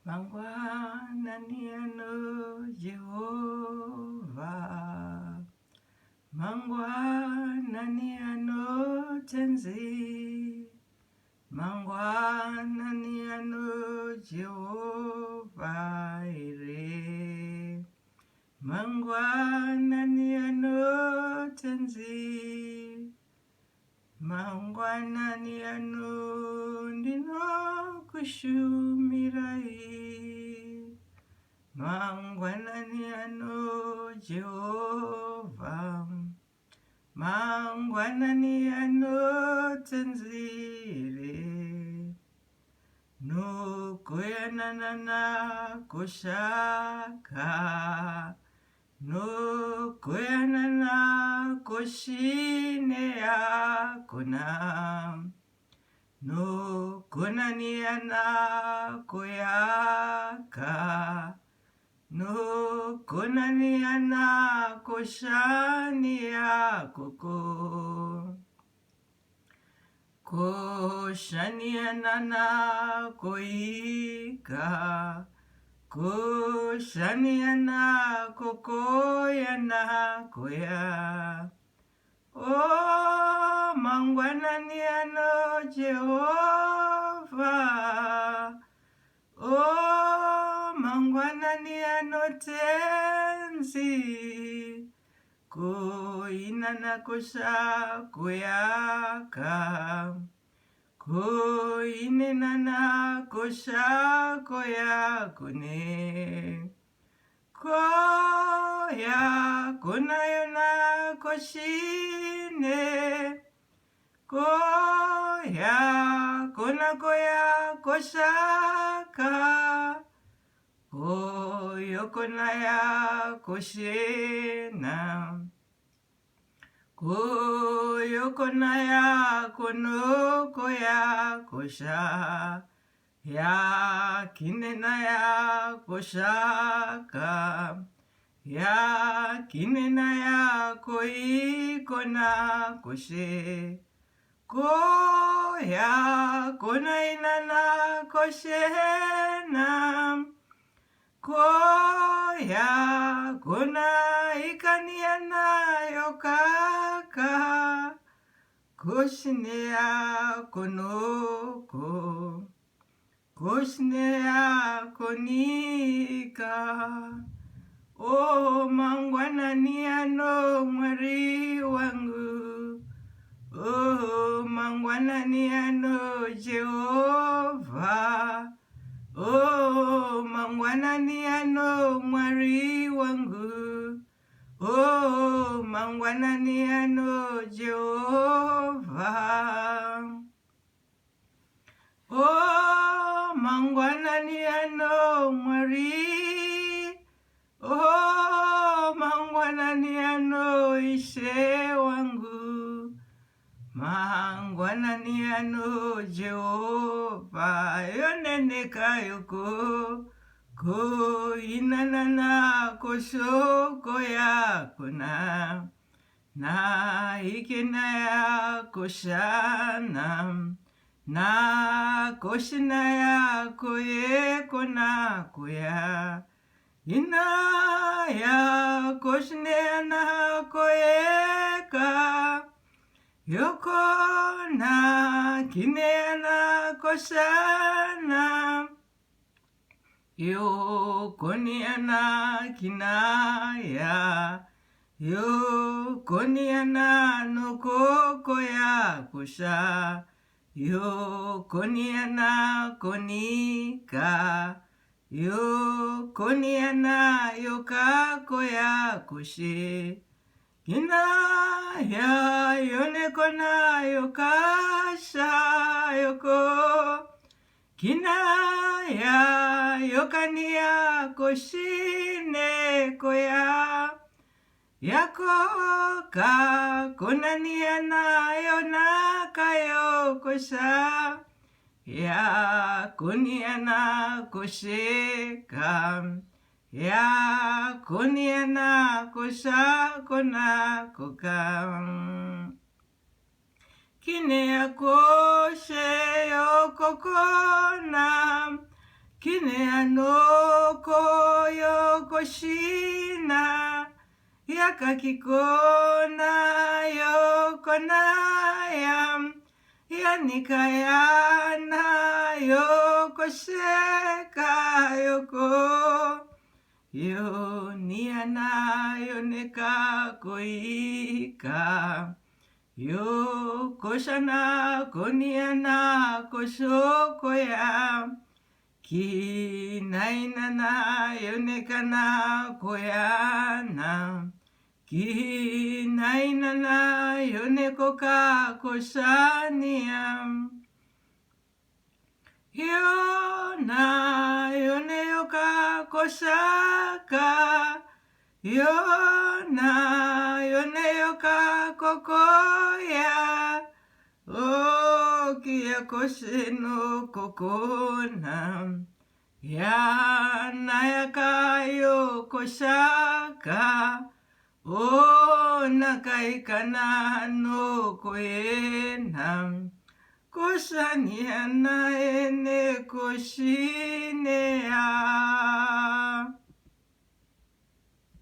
Mangwana ni ano Jehova, mangwana ni ano tenzi, mangwana ni ano Jehova ire, mangwana ni ano tenzi, mangwana ni ano ndino kushumirai, mangwana ni ano Jehova, mangwana ni ano tenzire, nukuyanana kushaka, nukuyanana kushine yakuna, nukunaniana kuyaka, nukunaniana kushania kuku, kushaniana kuika, kushaniana kukoyana kuya. Oh, mangwana ni ano Jehova, oh, mangwana ni ano tenzi, kuinana kusha kuyaka, kuinenana kusha kuyakune, koya kunayona koshine, koya konakoya koshaka, koyo konaya koshena, koyo konaya konokoya kosha, ya kinenaya koshaka, ya kinenaya koi kona koshe, koya konainana koshena, koya konaikaniana yokaka, koshinea konoko, koshinea konika. Oh, mangwana ni ano mwari wangu, oh, mangwana ni ano Jehova, oh, mangwana ni ano mwari wangu, oh, mangwana ni ano Jehova, oh, mangwana ni ano mwari, oh, mangwana ni ano ishe wangu, mangwana ni ano Jehova, yoneneka yoko, ko inanana koshoko yakuna, na ikenaya koshana, na koshinaya koye kona koya, inaya koshinena koyeka, yokona kinena koshana, yokoniana kinaya, yokoniana nokokoya kosha, yokoniana konika, yokoniana yokakoya koshe, kinaya yonekona yokasha yoko, kinaya yokania koshine koya, yakoka konaniana yonaka yokosha, ya koniana kosheka, ya koniana kosha kona koka, kine akoshe yokokona, kine ano koyo koshina yakakikona yokona yam yanikayana yokosheka yoko yo niana yoneka koika yo koshana koniana koshokoya ki nainana yonekana koyana ki nainana yonekoka koshaniam yona yoneyoka koshaka yona yoneyoka kokoya o kia kosheno kokona ya nayaka yo koshaka o nakaikana no koena koshaniana ene koshine